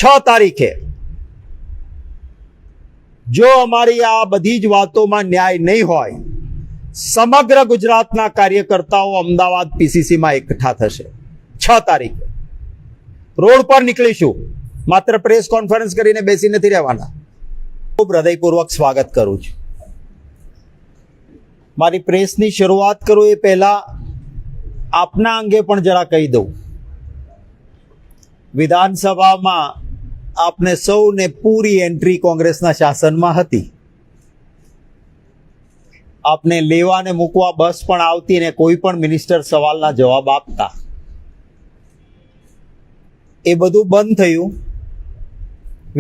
6 તારીખે જો અમારી આ બધી જ વાતોમાં ન્યાય નહીં હોય, સમગ્ર ગુજરાતના કાર્યકર્તાઓ અમદાવાદ પીસીસીમાં એકઠા થશે. 6 તારીખે રોડ પર નીકળીશું. માત્ર પ્રેસ કોન્ફરન્સ કરીને બેસી નથી રહેવાના. ખૂબ હૃદયપૂર્વક સ્વાગત કરું છું. મારી પ્રેસની શરૂઆત કરું એ પહેલા આપના અંગે પણ જરા કહી દઉં. વિધાનસભામાં આપને સૌને પૂરી એન્ટ્રી કોંગ્રેસના શાસનમાં હતી. આપને લેવા ને મૂકવા બસ પણ આવતી ને કોઈ પણ મિનિસ્ટર સવાલના જવાબ આપતા. એ બધું બંધ થયું.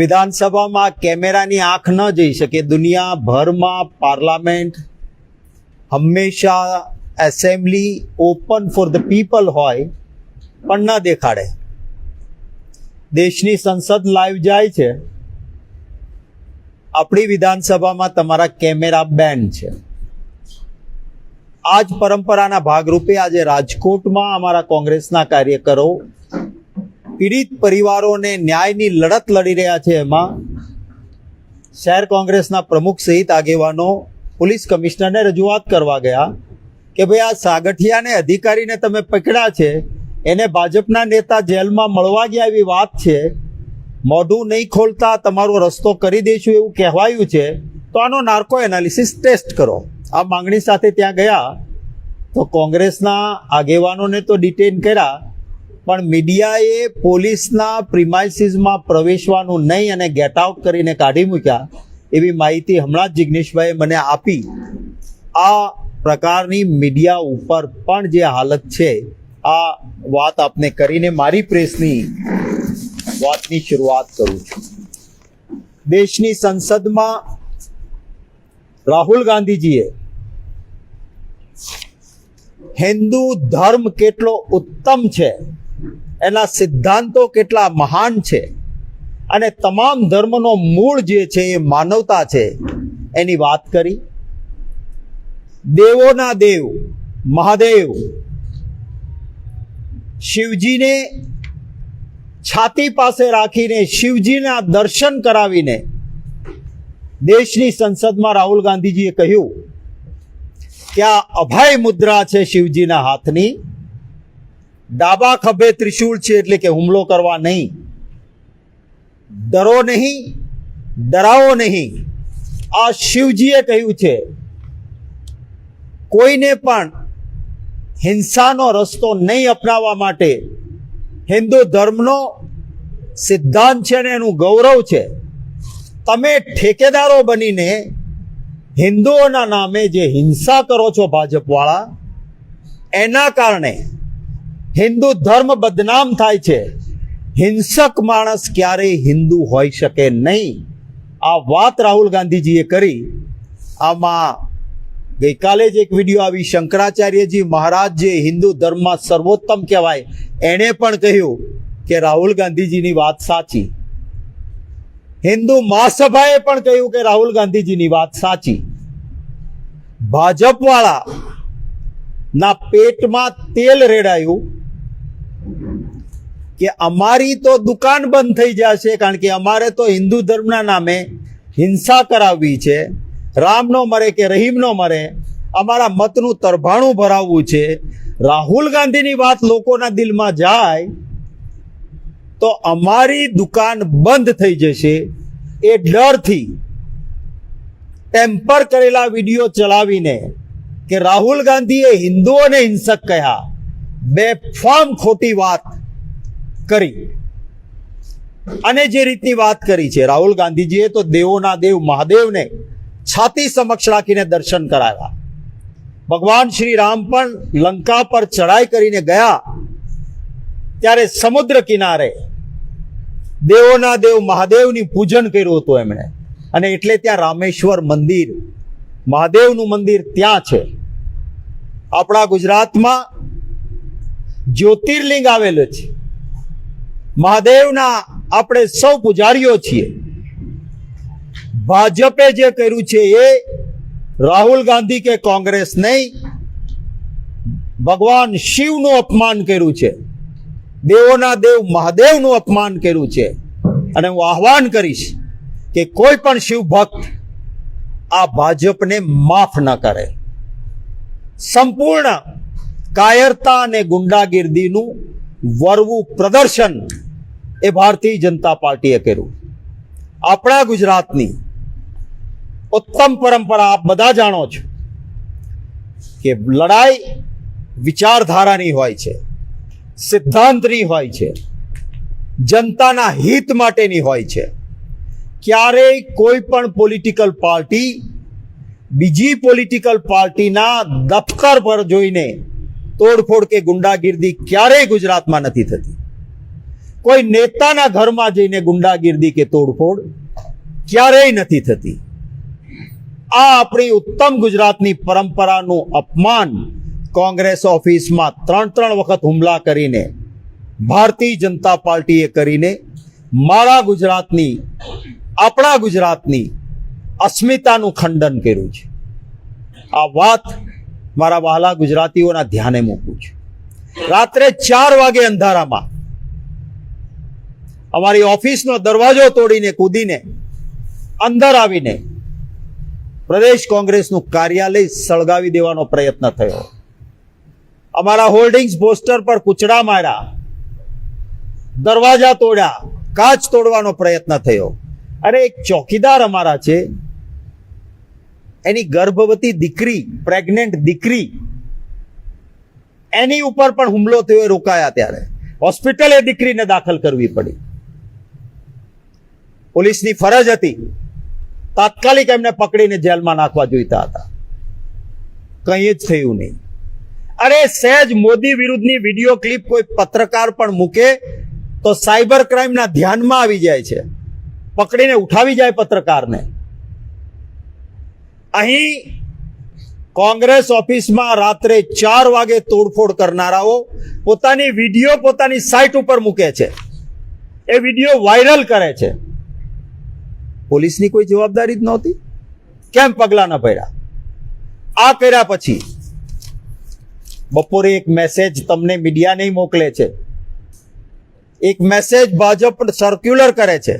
વિધાનસભામાં કેમેરાની આંખ ન જઈ શકે. દુનિયાભરમાં પાર્લામેન્ટ હંમેશા assembly open for the people હોય પણ ન દેખાડે. દેશની સંસદ લાઈવ જાય છે. આપણી વિધાનસભામાં તમારા કેમેરા બેન છે. આ જ પરંપરાના ભાગરૂપે આજે રાજકોટમાં અમારા કોંગ્રેસના કાર્યકરો પીડિત પરિવારોને ન્યાયની લડત લડી રહ્યા છે. એમાં શહેર કોંગ્રેસના પ્રમુખ સહિત આગેવાનો પોલીસ કમિશનરને રજૂઆત કરવા ગયા કે ભાઈ આ સાગઠિયાને અધિકારીને તમે પકડ્યા છે, એને ભાજપના નેતા જેલમાં મળવા ગયા એવી વાત છે. મોઢું નહીં ખોલતા તમારો રસ્તો કરી દઈશું એવું કહેવાયું છે, તો આનો નાર્કો એનાલિસિસ ટેસ્ટ કરો. આ માંગણી સાથે ત્યાં ગયા તો કોંગ્રેસના આગેવાનોને તો ડિટેન કર્યા, પણ મીડિયાએ પોલીસના પ્રિમાઇસીસમાં પ્રવેશવાનું નહીં અને ગેટ આઉટ કરીને કાઢી મૂક્યા એવી માહિતી હમણાં જ જિગ્નેશભાઈએ મને આપી. આ પ્રકારની મીડિયા ઉપર પણ જે હાલત છે, આ વાત આપને કરીને મારી પ્રેસની વાતની શરૂઆત કરું છું. દેશની સંસદમાં રાહુલ ગાંધીજીએ હિન્દુ ધર્મ કેટલો ઉત્તમ છે, એના સિદ્ધાંતો કેટલા મહાન છે અને તમામ ધર્મનો મૂળ જે છે એ માનવતા છે એની વાત કરી. દેવોના દેવ મહાદેવ શિવજીને છાતી પાસે રાખીને શિવજીના દર્શન કરાવીને દેશની સંસદમાં રાહુલ ગાંધીજીએ કહ્યું કે આ અભય મુદ્રા છે શિવજીના હાથની. ડાબા ખભે ત્રિશૂળ છે એટલે કે હુમલો કરવા નહીં. ડરો નહીં, ડરાવો નહીં. આ શિવજીએ કહ્યું છે. કોઈને પણ હિંસાનો રસ્તો નહીં અપનાવવા માટે હિન્દુ ધર્મનો સિદ્ધાંત છે ને એનું ગૌરવ છે. તમે ઠેકેદારો બનીને હિન્દુઓના નામે જે હિંસા કરો છો ભાજપવાળા, એના કારણે હિન્દુ ધર્મ બદનામ થાય છે. હિંસક માણસ ક્યારેય હિન્દુ હોઈ શકે નહીં. આ વાત રાહુલ ગાંધીજીએ કરી. આમાં ગઈકાલે જ એક વિડીયો આવી, શંકરાચાર્યજી મહારાજ જે હિન્દુ ધર્મમાં સર્વોત્તમ કહેવાય, એણે પણ કહ્યું કે રાહુલ ગાંધીજીની વાત સાચી. હિન્દુ મહાસભાએ પણ કહ્યું કે રાહુલ ગાંધીજીની વાત સાચી. ભાજપવાળા ના પેટમાં તેલ રેડાયું કે અમારી તો દુકાન બંધ થઈ જશે, કારણ કે અમારે તો હિન્દુ ધર્મના નામે હિંસા કરાવવી છે. રામ નો મરે કે રહીમ નો મરે, અમારા મતનું તરભાણું ભરાવવું છે. રાહુલ ગાંધીની વાત લોકોના દિલમાં જાય તો અમારી દુકાન બંધ થઈ જશે. એ ડરથી ટેમ્પર કરેલા વિડીયો ચલાવીને કે રાહુલ ગાંધીએ હિન્દુઓને હિંસક કહ્યા, બેફામ ખોટી વાત કરી. અને જે રીતની વાત કરી છે રાહુલ ગાંધીજીએ, તો દેવોના દેવ મહાદેવને છાતી સમક્ષ રાખીને દર્શન કરાવ્યા. ભગવાન શ્રી રામ પણ લંકા પર ચઢાઈ કરીને ગયા ત્યારે સમુદ્ર કિનારે દેવોના દેવ મહાદેવની પૂજન કર્યું હતું એમણે. અને એટલે ત્યાં રામેશ્વર મંદિર, મહાદેવનું મંદિર ત્યાં છે. આપણા ગુજરાતમાં જ્યોતિર્લિંગ આવેલું છે. મહાદેવના આપણે સૌ પૂજારીઓ છીએ. ભાજપે જે કર્યું છે એ રાહુલ ગાંધી કે કોંગ્રેસ નહીં, ભગવાન શિવનું અપમાન કર્યું છે. દેવોના દેવ મહાદેવનું અપમાન કર્યું છે. અને હું આહવાન કરીશ કે કોઈ પણ શિવભક્ત આ ભાજપને માફ ન કરે. સંપૂર્ણ કાયરતા અને ગુંડાગીર્દીનું વરવું પ્રદર્શન એ ભારતીય જનતા પાર્ટીએ કર્યું. આપણા ગુજરાતની ઉત્તમ પરંપરા આપ બધા જાણો છો કે લડાઈ વિચારધારાની હોય છે, સિદ્ધાંતની હોય છે, જનતાના હિત માટેની હોય છે. ક્યારેય કોઈ પણ પોલિટિકલ પાર્ટી બીજી પોલિટિકલ પાર્ટીના દફતર પર જોઈને તોડફોડ કે ગુંડાગીર્દી ક્યારેય ગુજરાતમાં નથી થતી. કોઈ નેતાના ઘરમાં જઈને ગુંડાગીર્દી કે તોડફોડ ક્યારેય નથી થતી. આ આપણી ઉત્તમ ગુજરાતની પરંપરાનું અપમાન કોંગ્રેસ ઓફિસમાં 3 વખત હુમલા કરીને ભારતીય જનતા પાર્ટીએ કરીને મારા ગુજરાતની, આપણા ગુજરાતની અસ્મિતાનું ખંડન કર્યું છે. આ વાત મારા વહાલા ગુજરાતીઓના ધ્યાને મૂકું છું. રાત્રે 4 વાગે અંધારામાં અમારી ઓફિસનો દરવાજો તોડીને કૂદીને અંદર આવીને પ્રદેશ કોંગ્રેસનું કાર્યાલય સળગાવી દેવાનો પ્રયત્ન થયો. અમારા હોર્ડિંગ્સ પોસ્ટર પર કૂચડા માર્યા, દરવાજા તોડ્યા, કાચ તોડવાનો પ્રયત્ન થયો. અરે એક ચોકીદાર અમારા છે, એની ગર્ભવતી દીકરી, પ્રેગ્નેન્ટ દીકરી, એની ઉપર પણ હુમલો થયો, રોકાયા. ત્યારે હોસ્પિટલે દીકરીને દાખલ કરવી પડી. પોલીસની ફરજ હતી, તાત્કાલિક એમને પકડીને જેલમાં નાખવા જોઈતા હતા. કંઈ જ થયું નહીં. અરે સહેજ મોદી વિરુદ્ધની વિડીયો ક્લિપ કોઈ પત્રકાર પણ મૂકે તો સાયબર ક્રાઇમના ધ્યાનમાં આવી જાય છે, પકડીને ઉઠાવી જાય પત્રકારને. અહીં કોંગ્રેસ ઓફિસમાં રાત્રે 4 વાગે તોડફોડ કરનારાઓ પોતાની વિડીયો પોતાની સાઇટ ઉપર મૂકે છે, એ વિડીયો વાયરલ કરે છે. પોલીસની કોઈ જવાબદારી જ નહોતી. કેમ પગલાં ન ભર્યા? આ કર્યા પછી બપોરે એક મેસેજ તમને મીડિયા નહીં મોકલે છે, એક મેસેજ ભાજપ સર્ક્યુલર કરે છે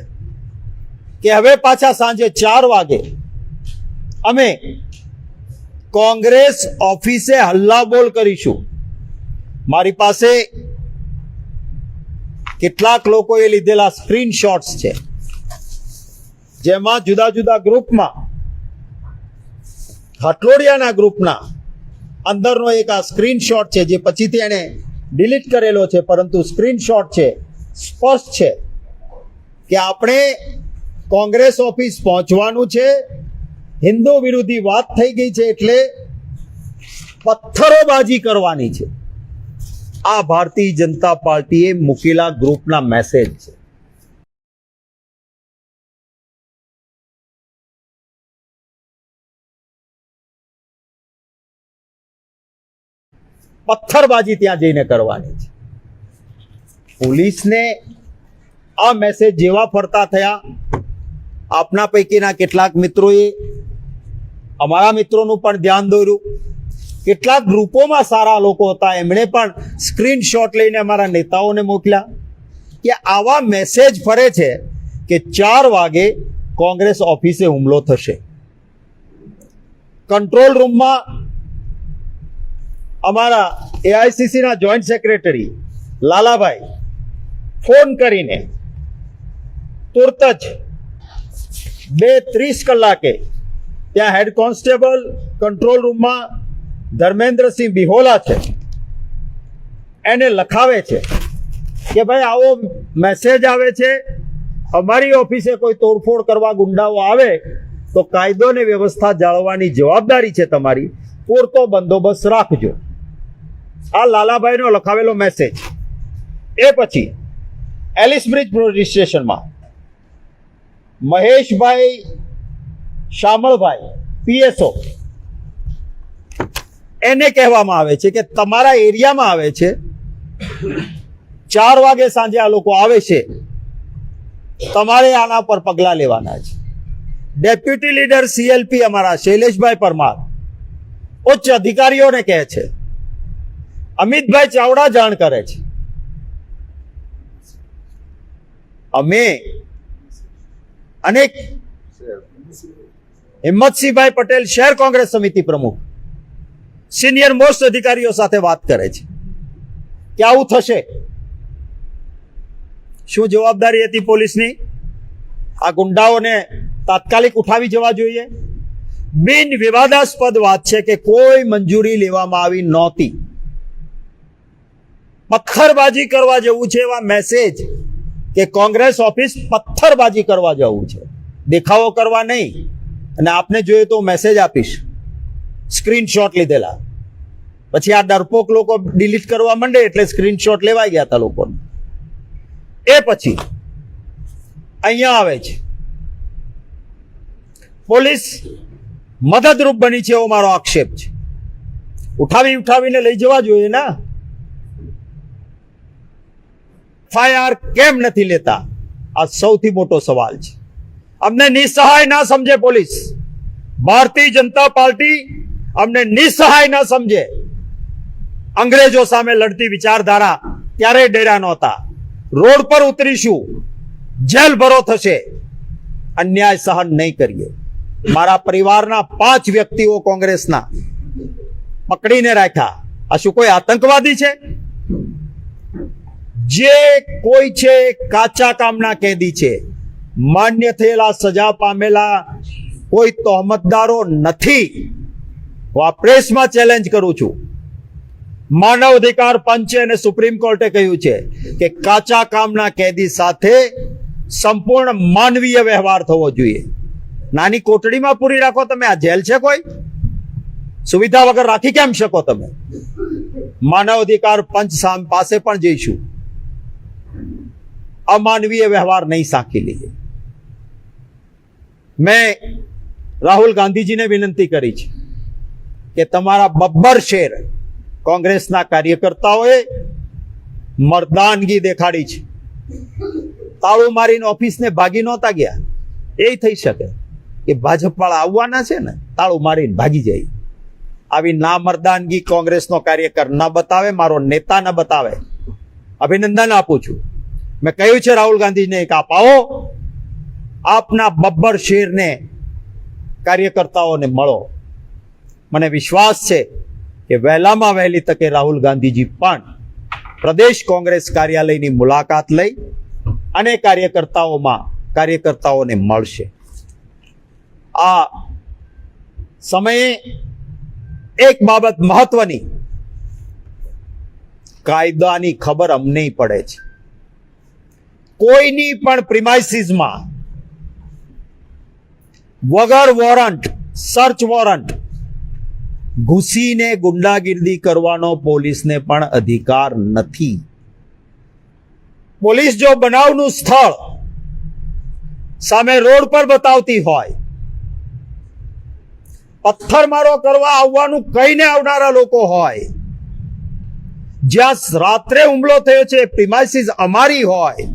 કે હવે પાછા સાંજે 4 વાગે અમે કોંગ્રેસ ઓફિસે હલ્લાબોલ કરીશું. મારી પાસે કેટલાક લોકોએ લીધેલા સ્ક્રીનશોટ્સ છે, જેમાં જુદા જુદા ગ્રુપમાં, હટલોડિયાના ગ્રુપના અંદરનો એક આ સ્ક્રીનશોટ છે, જે પછીથી એને ડિલીટ કરેલો છે, પરંતુ સ્ક્રીનશોટ છે, સ્પષ્ટ છે કે આપણે કોંગ્રેસ ઓફિસ પહોંચવાનું છે, હિન્દુ વિરોધી વાત થઈ ગઈ છે એટલે પથ્થરોબાજી કરવાની છે. આ ભારતીય જનતા પાર્ટીએ મૂકેલા ગ્રુપના મેસેજ છે. પથ્થરબાજી ત્યાં જઈને કરવાની છે. પોલીસને આ મેસેજ જેવા ફરતા થયા, આપના પૈકીના કેટલાક મિત્રોએ અમારા મિત્રોનું પણ ધ્યાન દોર્યું. કેટલાક ગ્રુપોમાં સારા લોકો હતા, એમણે પણ સ્ક્રીનશોટ લઈને અમારા નેતાઓને મોકલ્યા કે આવા મેસેજ ફરે છે કે 4 વાગે કોંગ્રેસ ઓફિસે હુમલો થશે. કંટ્રોલ રૂમમાં અમારા એઆઈસીસીના જોઈન્ટ સેક્રેટરી લાલાભાઈ ફોન કરીને તુરત જ 2:30 કલાકે ત્યાં હેડ કોન્સ્ટેબલ કંટ્રોલ રૂમમાં ધર્મેન્દ્રસિંહ બિહોલા છે, એને લખાવે છે કે ભાઈ આવો મેસેજ આવે છે, અમારી ઓફિસે કોઈ તોડફોડ કરવા ગુંડાઓ આવે તો કાયદો અને વ્યવસ્થા જાળવવાની જવાબદારી છે તમારી, પૂરતો બંદોબસ્ત રાખજો. આ લાલાભાઈનો લખાવેલો મેસેજ. એ પછી એલિસ બ્રિજ પોલીસ સ્ટેશનમાં મહેશભાઈ શામળભાઈ પીએસઓ, એને કહેવામાં આવે છે કે તમારા એરિયામાં આવે છે, 4 વાગે સાંજે આ લોકો આવે છે, તમારે આના પર પગલાં લેવાના છે. ડેપ્યુટી લીડર સીએલપી અમારા શૈલેષભાઈ પરમાર ઉચ્ચ અધિકારીઓને કહે છે, અમિતભાઈ ચાવડા જાણ કરે છે. અમે અનેક હિંમતસિંહભાઈ પટેલ શહેર કોંગ્રેસ સમિતિ પ્રમુખ સિનિયર મોસ્ટ અધિકારીઓ સાથે વાત કરે છે કે આવું થશે. શું જવાબદારી હતી પોલીસની? આ ગુંડાઓને તાત્કાલિક ઉઠાવી જવા જોઈએ. બિન વિવાદાસ્પદ વાત છે કે કોઈ મંજૂરી લેવામાં આવી નહોતી. પથ્થરબાજી કરવા જવું છે એવા મેસેજ કે કોંગ્રેસ ઓફિસ પથ્થરબાજી કરવા જવું છે, દેખાવો કરવા નહીં. અને આપને જોઈએ તો મેસેજ આપીશ, સ્ક્રીનશોટ લીધેલા. પછી આ ડરપોક લોકો ડિલીટ કરવા માંડે એટલે સ્ક્રીનશોટ લેવાઈ ગયા હતા લોકોને. એ પછી અહીંયા આવે છે પોલીસ મદદરૂપ બની છે એવો મારો આક્ષેપ છે. ઉઠાવીને લઈ જવા જોઈએ ના. FIR કેમ નથી લેતા? આ સૌથી મોટો સવાલ છે. અમને નિસહાય ના સમજે પોલીસ. ભારતીય જનતા પાર્ટી અમને નિસહાય ના સમજે. અંગ્રેજો સામે લડતી વિચારધારા ત્યારે ડેરા નહોતા. રોડ પર ઉતરીશું, જેલ ભરો થશે, અન્યાય સહન નહીં કરીએ. મારા પરિવારના 5 વ્યક્તિઓ કોંગ્રેસના પકડીને રાખ્યા. આ શું કોઈ આતંકવાદી છે? જે કોઈ છે કાચા કામના કેદી છે. માન્ય થયેલા સજા પામેલા કોઈ તહોમતદારો નથી. હું આ પ્રેસમાં ચેલેન્જ કરું છું. માનવ અધિકાર પંચે અને સુપ્રીમ કોર્ટે કહ્યું છે કે કાચા કામના કેદી સાથે સંપૂર્ણ માનવીય વ્યવહાર થવો જોઈએ. નાની કોટડીમાં પૂરી રાખો તમે? આ જેલ છે કોઈ? સુવિધા વગર રાખી કેમ શકો તમે? માનવ અધિકાર પંચ પાસે પણ જઈશું. અમાનવીય વ્યવહાર નહીં સાંકી લઈએ. મેં રાહુલ ગાંધીજીને વિનંતી કરી છે કે તમારા બબ્બર શેર કોંગ્રેસના કાર્યકર્તાઓએ મર્દાનગી દેખાડી છે. તાળું મારીને ઓફિસને ભાગી નહોતા ગયા. એ થઈ શકે કે ભાજપ વાળા આવવાના છે ને, તાળું મારીને ભાગી જાય. આવી ના મર્દાનગી કોંગ્રેસનો કાર્યકર ન બતાવે, મારો નેતા ન બતાવે. અભિનંદન આપું છું. મેં કહ્યું છે રાહુલ ગાંધીને કે આપ આવો, આપના બબ્બર શેરને કાર્યકર્તાઓને મળો. મને વિશ્વાસ છે કે વહેલામાં વહેલી તકે રાહુલ ગાંધીજી પણ પ્રદેશ કોંગ્રેસ કાર્યાલયની મુલાકાત લઈ અને કાર્યકર્તાઓને મળશે. આ સમયે એક બાબત મહત્વની, કાયદાની ખબર અમને પડે છે. કોઈની પણ પ્રિમાઇસીસમાં વગર વોરંટ, સર્ચ વોરંટ ઘૂસીને ગુંડાગીરી કરવાનો પોલીસને પણ અધિકાર નથી. પોલીસ જો બનાવનું સ્થળ સામે રોડ પર બતાવતી હોય, પથ્થરમારો કરવા આવવાનું કહીને આવનારા લોકો હોય, જ્યાં રાત્રે હુમલો થયો છે પ્રિમાઇસીસ અમારી હોય,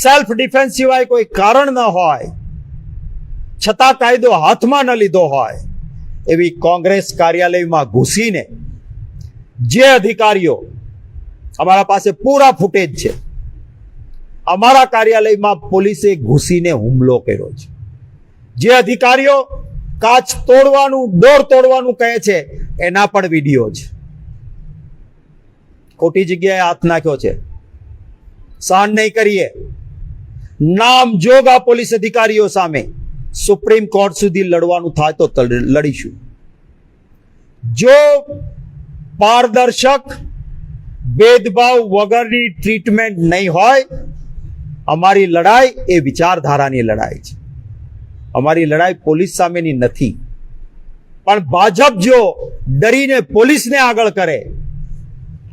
સેલ્ફ ડિફેન્સ સિવાય કોઈ કારણ ન હોય, છતાં કાયદો હાથમાં ન લીધો હોય, એવી કોંગ્રેસ કાર્યાલયમાં ઘૂસીને જે અધિકારીઓ, અમારા પાસે પૂરા ફૂટેજ છે, અમારા કાર્યાલયમાં પોલીસે ઘૂસીને હુમલો કર્યો છે. જે અધિકારીઓ કાચ તોડવાનું, ડોર તોડવાનું કહે છે, એના પણ વિડીયો છે. ખોટી જગ્યાએ હાથ નાખ્યો છે. સહન નહીં કરીએ. નામ જોગ આ પોલીસ અધિકારીઓ સામે સુપ્રીમ કોર્ટ સુધી લડવાનું થાય તો લડીશું. જો પારદર્શક, ભેદભાવ વગરની ટ્રીટમેન્ટ નહીં હોય, અમારી લડાઈ એ વિચારધારાની લડાઈ છે. અમારી લડાઈ પોલીસ સામેની નથી. પણ ભાજપ જો ડરીને પોલીસને આગળ કરે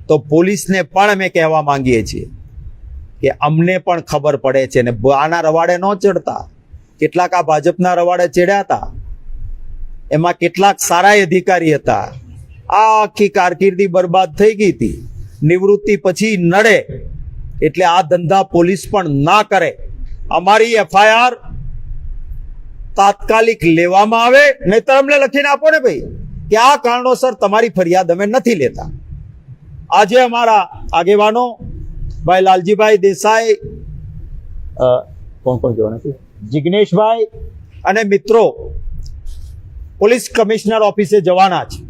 તો પોલીસને પણ અમે કહેવા માંગીએ છીએ કે અમને પણ ખબર પડે છે ને આના રવાડે ન ચડતા. કેટલાક આ ભાજપના રવાડે ચડ્યા હતા, એમાં કેટલાક સારા અધિકારી હતા. આ આખી કારકિર્દી બરબાદ થઈ ગઈ હતી. નિવૃત્તિ પછી નડે એટલે આ ધંધા પોલીસ પણ ના કરે. અમારી FIR તાત્કાલિક લેવામાં આવે, નહીતર અમને લખીને આપો ને ભાઈ કે આ કારણોસર તમારી ફરિયાદ અમે નથી લેતા. આજે અમારા આગેવાનો ભાઈ લાલજીભાઈ દેસાઈ કોણ કોણ જવાના છે? જિગ્નેશભાઈ અને મિત્રો પોલીસ કમિશનર ઓફિસે જવાના છે.